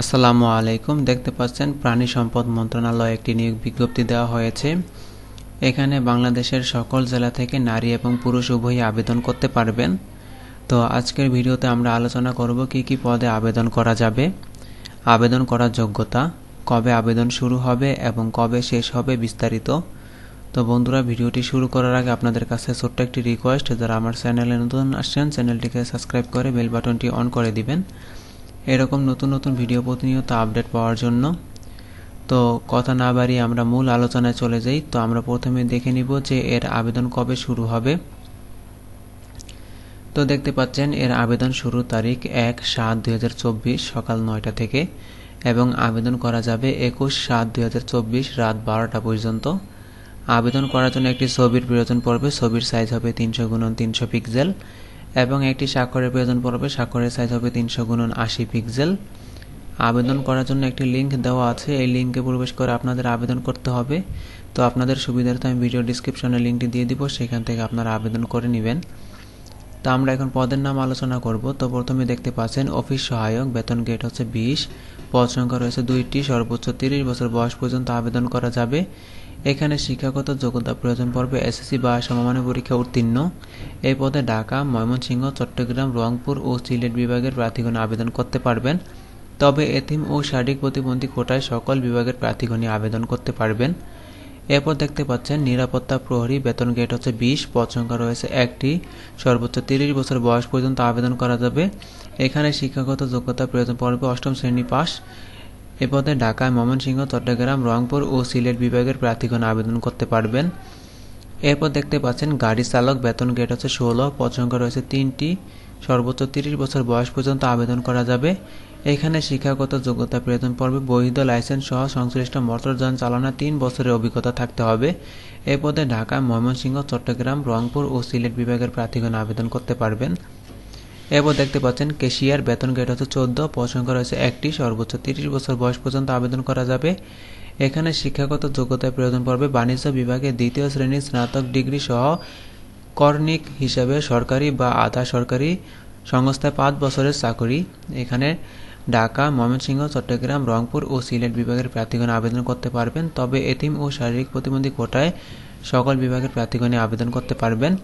আসসালামু আলাইকুম। দেখতে পাচ্ছেন প্রাণী সম্পদ মন্ত্রণালয় একটি নিয়োগ বিজ্ঞপ্তি দেওয়া হয়েছে। এখানে বাংলাদেশের সকল জেলা থেকে নারী এবং পুরুষ উভয়ই আবেদন করতে পারবেন। তো আজকের ভিডিওতে আমরা আলোচনা করব কি কি পদে আবেদন করা যাবে, আবেদন করার যোগ্যতা, কবে আবেদন শুরু হবে এবং কবে শেষ হবে বিস্তারিত। তো বন্ধুরা, ভিডিওটি শুরু করার আগে আপনাদের কাছে ছোট্ট একটি রিকোয়েস্ট, যারা আমার চ্যানেলে নতুন আসছেন চ্যানেলটিকে সাবস্ক্রাইব করে বেল বাটনটি অন করে দিবেন এরকম নতুন নতুন ভিডিও প্রতিনিয়ত আপডেট পাওয়ার জন্য। তো কথা না বাড়িয়ে আমরা মূল আলোচনায় চলে যাই। তো আমরা প্রথমে দেখে নিব যে এর আবেদন কবে শুরু হবে। তো দেখতে পাচ্ছেন এর আবেদন শুরুর তারিখ 1/7/2024 সকাল 9টা থেকে এবং আবেদন করা যাবে 21/7/2024 রাত 12টা পর্যন্ত। আবেদন করার জন্য একটি ছবির প্রয়োজন পড়বে। ছবির সাইজ হবে 300x300 পিক্সেল এবং একটি স্বাক্ষরের প্রয়োজন পড়বে। স্বাক্ষরের সাইজ হবে 300x80 পিক্সেল। আবেদন করার জন্য একটি লিঙ্ক দেওয়া আছে, এই লিঙ্কে প্রবেশ করে আপনাদের আবেদন করতে হবে। তো আপনাদের সুবিধার্থে আমি ভিডিও ডিসক্রিপশনে লিঙ্কটি দিয়ে দিব, সেখান থেকে আপনারা আবেদন করে নেবেন। তো আমরা এখন পদের নাম আলোচনা করব। তো প্রথমে দেখতে পাচ্ছেন অফিস সহায়ক, বেতন গ্রেড হচ্ছে 20, পদ সংখ্যা রয়েছে 2টি, সর্বোচ্চ 30 বছর বয়স পর্যন্ত আবেদন করা যাবে। এখানে শিক্ষাগত যোগ্যতা প্রয়োজন পড়বে এসএসসি বা সমমানের পরীক্ষা উত্তীর্ণ। এই পদে ঢাকা, ময়মনসিংহ, চট্টগ্রাম, রংপুর ও সিলেট বিভাগের প্রার্থীগণ আবেদন করতে পারবেন। তবে এতিম ও শারীরিক প্রতিবন্ধী কোটায় সকল বিভাগের প্রার্থীগণই আবেদন করতে পারবেন। এরপর দেখতে পাচ্ছেন নিরাপত্তা প্রহরী, বেতন গ্রেড হচ্ছে 20, পদ সংখ্যা রয়েছে 1টি, সর্বোচ্চ 30 বছর বয়স পর্যন্ত আবেদন করা যাবে। এখানে শিক্ষাগত যোগ্যতা প্রয়োজন পড়বে 8ম শ্রেণী পাস। এ পদে ঢাকা, ময়মনসিংহ, চট্টগ্রাম, রংপুর ও সিলেট বিভাগের প্রার্থীগণ আবেদন করতে পারবেন। এরপর দেখতে পাচ্ছেন গাড়ি চালক, বেতন গ্রেড হচ্ছে 16, পদ সংখ্যা রয়েছে 3টি, সর্বোচ্চ 30 বছর বয়স পর্যন্ত আবেদন করা যাবে। এখানে শিক্ষাগত যোগ্যতা প্রয়োজন পড়বে বৈধ লাইসেন্স সহ সংশ্লিষ্ট মোটরযান চালানো 3 বছরের অভিজ্ঞতা থাকতে হবে। এ পদে ঢাকা, ময়মনসিংহ, চট্টগ্রাম, রংপুর ও সিলেট বিভাগের প্রার্থীগণ আবেদন করতে পারবেন। এরপর দেখতে পাচ্ছেন ক্যাশিয়ার, বেতন গ্রেড হচ্ছে 14, পদ সংখ্যা রয়েছে 1টি, সর্বোচ্চ 30 বছর বয়স পর্যন্ত আবেদন করা যাবে। এখানে শিক্ষাগত যোগ্যতার প্রয়োজন পড়বে বাণিজ্য বিভাগে 2য় শ্রেণীর স্নাতক ডিগ্রি সহ কর্ণিক হিসাবে সরকারি বা আধা সরকারি সংস্থায় 5 বছরের চাকরি। এখানে ঢাকা, ময়মনসিংহ, চট্টগ্রাম, রংপুর ও সিলেট বিভাগের প্রার্থীগণ আবেদন করতে পারবেন। তবে এতিম ও শারীরিক প্রতিবন্ধী কোটায় সকল বিভাগের প্রার্থীগণই আবেদন করতে পারবেন।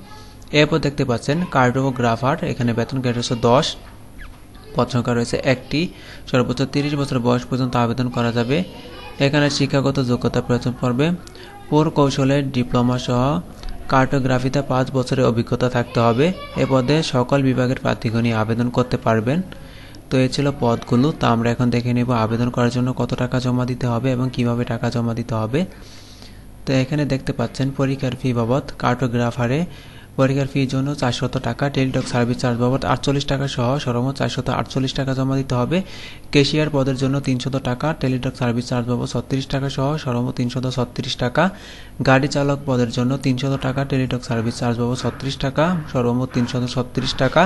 এরপর দেখতে পাচ্ছেন কার্টোগ্রাফার, এখানে বেতন গ্রেড হচ্ছে 10, পদ সংখ্যা রয়েছে 1টি, সর্বোচ্চ 30 বছর বয়স পর্যন্ত আবেদন করা যাবে। এখানে শিক্ষাগত যোগ্যতা প্রয়োজন পড়বে প্রকৌশলের ডিপ্লোমা সহ কার্টোগ্রাফিতে 5 বছরের অভিজ্ঞতা থাকতে হবে। এ পদে সকল বিভাগের প্রার্থীগণই আবেদন করতে পারবেন। তো এই ছিল পদগুলো। তা আমরা এখন দেখে নেব আবেদন করার জন্য কত টাকা জমা দিতে হবে এবং কিভাবে টাকা জমা দিতে হবে। তো এখানে দেখতে পাচ্ছেন পরীক্ষার ফি বাবদ কার্টোগ্রাফারে পরীক্ষার ফির জন্য 400 টাকা, টেলিটক সার্ভিস চার্জ বাবদ 48 টাকা সহ সর্বমোট 448 টাকা জমা দিতে হবে। ক্যাশিয়ার পদের জন্য 300 টাকা, টেলিটক সার্ভিস চার্জ বাবদ 36 টাকা সহ সর্বমোট 336 টাকা। গাড়ি চালক পদের জন্য 300 টাকা, টেলিটক সার্ভিস চার্জ বাবদ 36 টাকা, সর্বমোট 336 টাকা।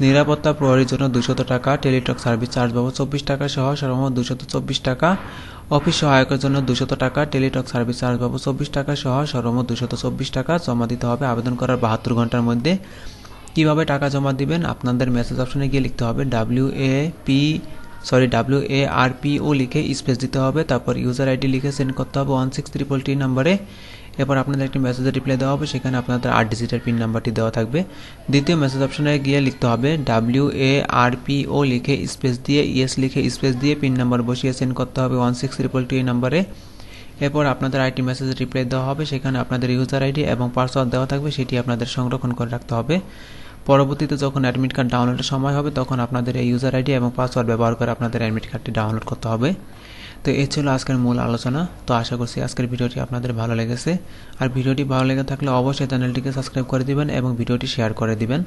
নিরাপত্তা প্রহরীর জন্য 200 টাকা, টেলিটক সার্ভিস চার্জ বাবদ 24 টাকা সহ সর্বমোট 224 টাকা। অফিস সহায়কের জন্য 200 টাকা, টেলিটক সার্ভিস চার্জ বাবদ 24 টাকা সহ সর্বমোট 224 টাকা জমা দিতে হবে আবেদন করার 72 ঘন্টার মধ্যে। কিভাবে টাকা জমা দিবেন? আপনাদের মেসেজ অপশনে গিয়ে লিখতে হবে WARPO লিখে স্পেস দিতে হবে, তারপর ইউজার আইডি লিখে সেন্ড করতে হবে 16333 নম্বরে। এরপর আপনাদের একটি মেসেজের রিপ্লাই দেওয়া হবে, সেখানে আপনাদের 8 ডিজিটের পিন নাম্বারটি দেওয়া থাকবে। দ্বিতীয় মেসেজ অপশনে গিয়ে লিখতে হবে WARPO লিখে স্পেস দিয়ে ইয়েস লিখে স্পেস দিয়ে পিন নাম্বার বসিয়ে সেন্ড করতে হবে 16333 নম্বরে। এরপর আপনাদের আইটি মেসেজের রিপ্লাই দেওয়া হবে, সেখানে আপনাদের ইউজার আইডি এবং পাসওয়ার্ড দেওয়া থাকবে, সেটি আপনাদের সংরক্ষণ করে রাখতে হবে। পরবর্তীতে যখন অ্যাডমিট কার্ড ডাউনলোডের সময় হবে তখন আপনাদের এই ইউজার আইডি এবং পাসওয়ার্ড ব্যবহার করে আপনাদের অ্যাডমিট কার্ডটি ডাউনলোড করতে হবে। তো এই ছিল আজকের মূল আলোচনা। তো আশা করছি আজকের ভিডিওটি আপনাদের ভালো লেগেছে। আর ভিডিওটি ভালো লেগে থাকলে অবশ্যই চ্যানেলটিকে সাবস্ক্রাইব করে দিবেন এবং ভিডিওটি শেয়ার করে দিবেন।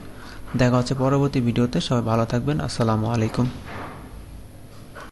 দেখা হচ্ছে পরবর্তী ভিডিওতে। সবাই ভালো থাকবেন। আসসালামু আলাইকুম।